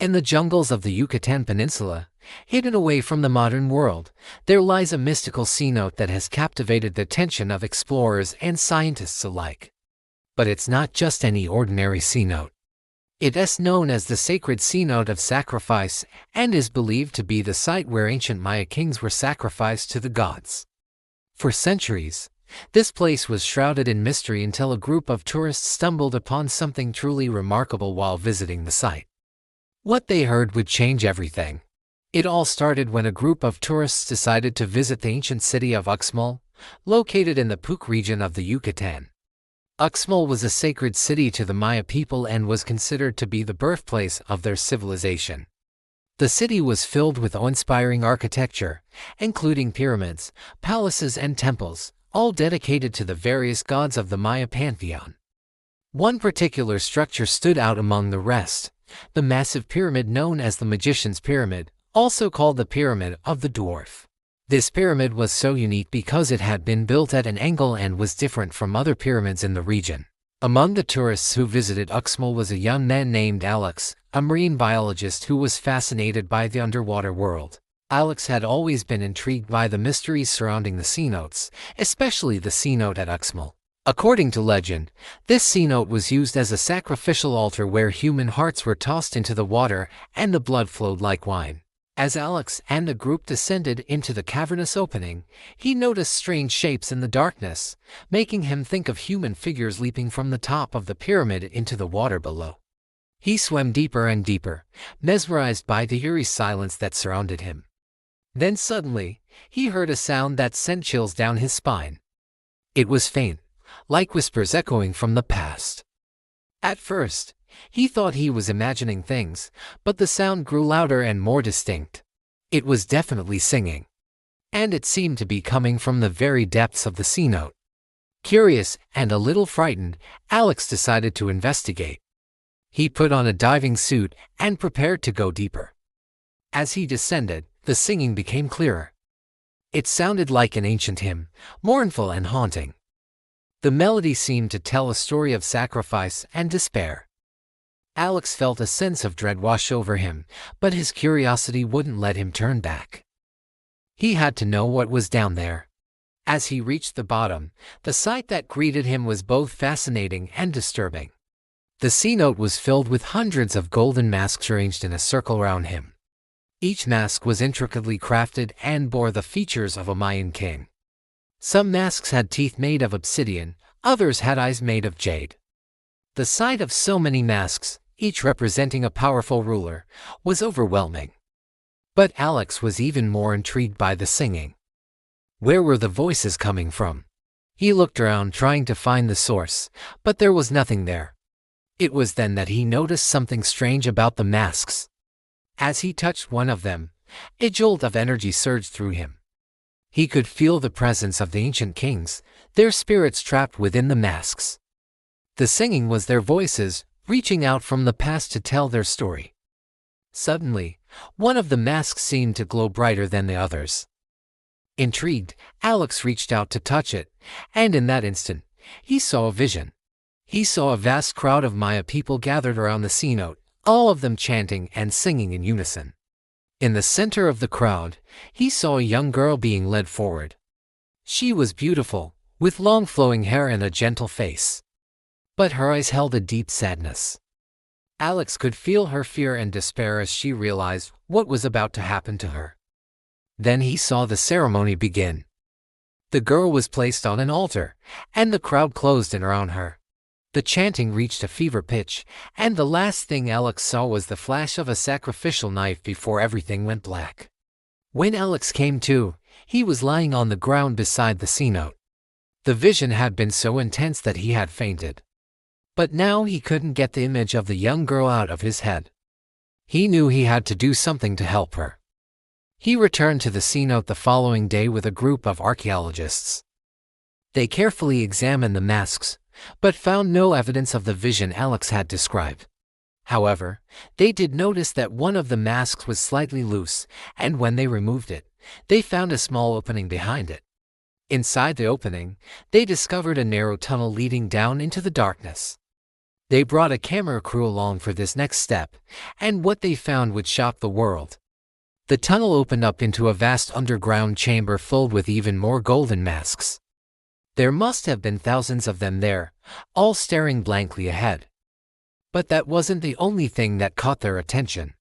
In the jungles of the Yucatán Peninsula, hidden away from the modern world, there lies a mystical cenote that has captivated the attention of explorers and scientists alike. But it's not just any ordinary cenote. It is known as the sacred cenote of sacrifice and is believed to be the site where ancient Maya kings were sacrificed to the gods. For centuries, this place was shrouded in mystery until a group of tourists stumbled upon something truly remarkable while visiting the site. What they heard would change everything. It all started when a group of tourists decided to visit the ancient city of Uxmal, located in the Puc region of the Yucatán. Uxmal was a sacred city to the Maya people and was considered to be the birthplace of their civilization. The city was filled with awe-inspiring architecture, including pyramids, palaces and temples, all dedicated to the various gods of the Maya pantheon. One particular structure stood out among the rest, the massive pyramid known as the Magician's Pyramid, also called the Pyramid of the Dwarf. This pyramid was so unique because it had been built at an angle and was different from other pyramids in the region. Among the tourists who visited Uxmal was a young man named Alex, a marine biologist who was fascinated by the underwater world. Alex had always been intrigued by the mysteries surrounding the cenotes, especially the cenote at Uxmal. According to legend, this cenote was used as a sacrificial altar where human hearts were tossed into the water and the blood flowed like wine. As Alex and the group descended into the cavernous opening, he noticed strange shapes in the darkness, making him think of human figures leaping from the top of the pyramid into the water below. He swam deeper and deeper, mesmerized by the eerie silence that surrounded him. Then suddenly, he heard a sound that sent chills down his spine. It was faint, like whispers echoing from the past. At first, he thought he was imagining things, but the sound grew louder and more distinct. It was definitely singing. And it seemed to be coming from the very depths of the cenote. Curious and a little frightened, Alex decided to investigate. He put on a diving suit and prepared to go deeper. As he descended, the singing became clearer. It sounded like an ancient hymn, mournful and haunting. The melody seemed to tell a story of sacrifice and despair. Alex felt a sense of dread wash over him, but his curiosity wouldn't let him turn back. He had to know what was down there. As he reached the bottom, the sight that greeted him was both fascinating and disturbing. The cenote was filled with hundreds of golden masks arranged in a circle around him. Each mask was intricately crafted and bore the features of a Mayan king. Some masks had teeth made of obsidian, others had eyes made of jade. The sight of so many masks, each representing a powerful ruler, was overwhelming. But Alex was even more intrigued by the singing. Where were the voices coming from? He looked around trying to find the source, but there was nothing there. It was then that he noticed something strange about the masks. As he touched one of them, a jolt of energy surged through him. He could feel the presence of the ancient kings, their spirits trapped within the masks. The singing was their voices, reaching out from the past to tell their story. Suddenly, one of the masks seemed to glow brighter than the others. Intrigued, Alex reached out to touch it, and in that instant, he saw a vision. He saw a vast crowd of Maya people gathered around the cenote, all of them chanting and singing in unison. In the center of the crowd, he saw a young girl being led forward. She was beautiful, with long flowing hair and a gentle face. But her eyes held a deep sadness. Alex could feel her fear and despair as she realized what was about to happen to her. Then he saw the ceremony begin. The girl was placed on an altar, and the crowd closed in around her. The chanting reached a fever pitch, and the last thing Alex saw was the flash of a sacrificial knife before everything went black. When Alex came to, he was lying on the ground beside the cenote. The vision had been so intense that he had fainted. But now he couldn't get the image of the young girl out of his head. He knew he had to do something to help her. He returned to the cenote the following day with a group of archaeologists. They carefully examined the masks, but found no evidence of the vision Alex had described. However, they did notice that one of the masks was slightly loose, and when they removed it, they found a small opening behind it. Inside the opening, they discovered a narrow tunnel leading down into the darkness. They brought a camera crew along for this next step, and what they found would shock the world. The tunnel opened up into a vast underground chamber filled with even more golden masks. There must have been thousands of them there, all staring blankly ahead. But that wasn't the only thing that caught their attention.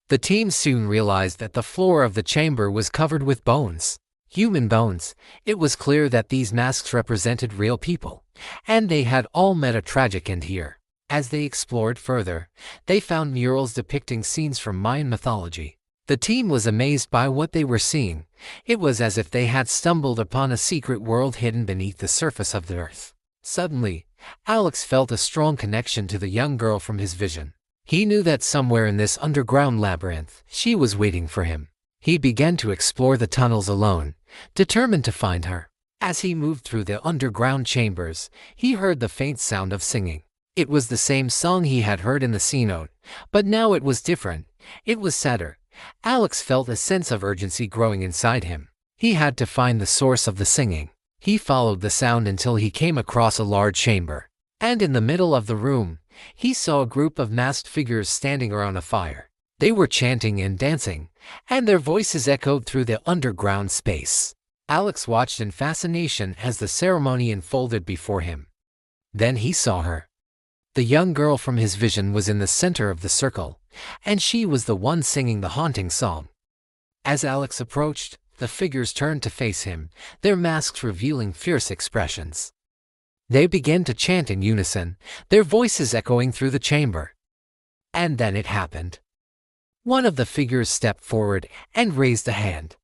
The team soon realized that the floor of the chamber was covered with bones. Human bones. It was clear that these masks represented real people, and they had all met a tragic end here. As they explored further, they found murals depicting scenes from Mayan mythology. The team was amazed by what they were seeing. It was as if they had stumbled upon a secret world hidden beneath the surface of the earth. Suddenly, Alex felt a strong connection to the young girl from his vision. He knew that somewhere in this underground labyrinth, she was waiting for him. He began to explore the tunnels alone, determined to find her. As he moved through the underground chambers, he heard the faint sound of singing. It was the same song he had heard in the Cenote, but now it was different. It was sadder. Alex felt a sense of urgency growing inside him. He had to find the source of the singing. He followed the sound until he came across a large chamber. And in the middle of the room, he saw a group of masked figures standing around a fire. They were chanting and dancing, and their voices echoed through the underground space. Alex watched in fascination as the ceremony unfolded before him. Then he saw her. The young girl from his vision was in the center of the circle, and she was the one singing the haunting song. As Alex approached, the figures turned to face him, their masks revealing fierce expressions. They began to chant in unison, their voices echoing through the chamber. And then it happened. One of the figures stepped forward and raised a hand.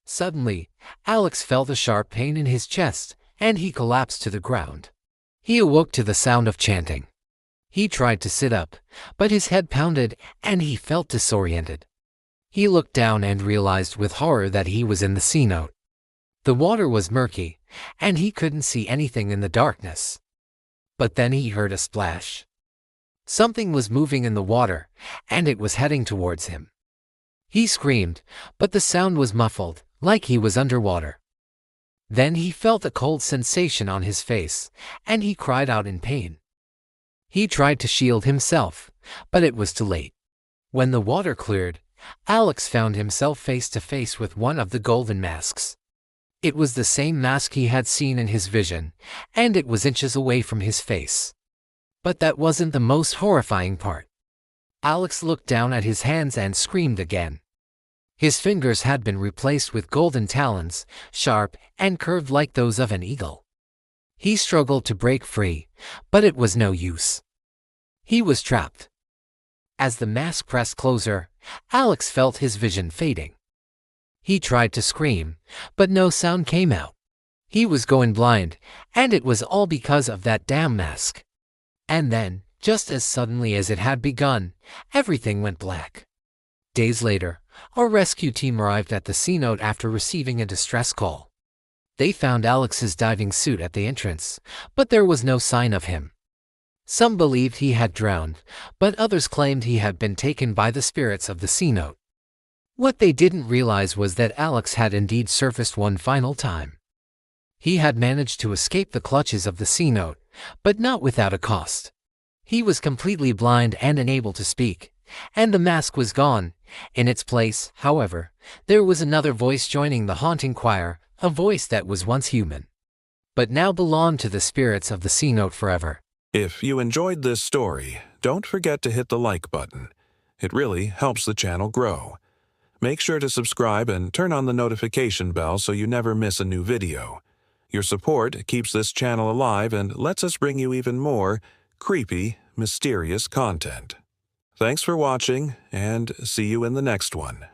Suddenly, Alex felt a sharp pain in his chest, and he collapsed to the ground. He awoke to the sound of chanting. He tried to sit up, but his head pounded, and he felt disoriented. He looked down and realized with horror that he was in the cenote. The water was murky, and he couldn't see anything in the darkness. But then he heard a splash. Something was moving in the water, and it was heading towards him. He screamed, but the sound was muffled, like he was underwater. Then he felt a cold sensation on his face, and he cried out in pain. He tried to shield himself, but it was too late. When the water cleared, Alex found himself face to face with one of the golden masks. It was the same mask he had seen in his vision, and it was inches away from his face. But that wasn't the most horrifying part. Alex looked down at his hands and screamed again. His fingers had been replaced with golden talons, sharp and curved like those of an eagle. He struggled to break free, but it was no use. He was trapped. As the mask pressed closer, Alex felt his vision fading. He tried to scream, but no sound came out. He was going blind, and it was all because of that damn mask. And then, just as suddenly as it had begun, everything went black. Days later, our rescue team arrived at the cenote after receiving a distress call. They found Alex's diving suit at the entrance, but there was no sign of him. Some believed he had drowned, but others claimed he had been taken by the spirits of the cenote. What they didn't realize was that Alex had indeed surfaced one final time. He had managed to escape the clutches of the cenote, but not without a cost. He was completely blind and unable to speak, and the mask was gone. In its place, however, there was another voice joining the haunting choir, a voice that was once human, but now belonged to the spirits of the cenote forever. If you enjoyed this story, don't forget to hit the like button. It really helps the channel grow. Make sure to subscribe and turn on the notification bell so you never miss a new video. Your support keeps this channel alive and lets us bring you even more creepy, mysterious content. Thanks for watching, and see you in the next one.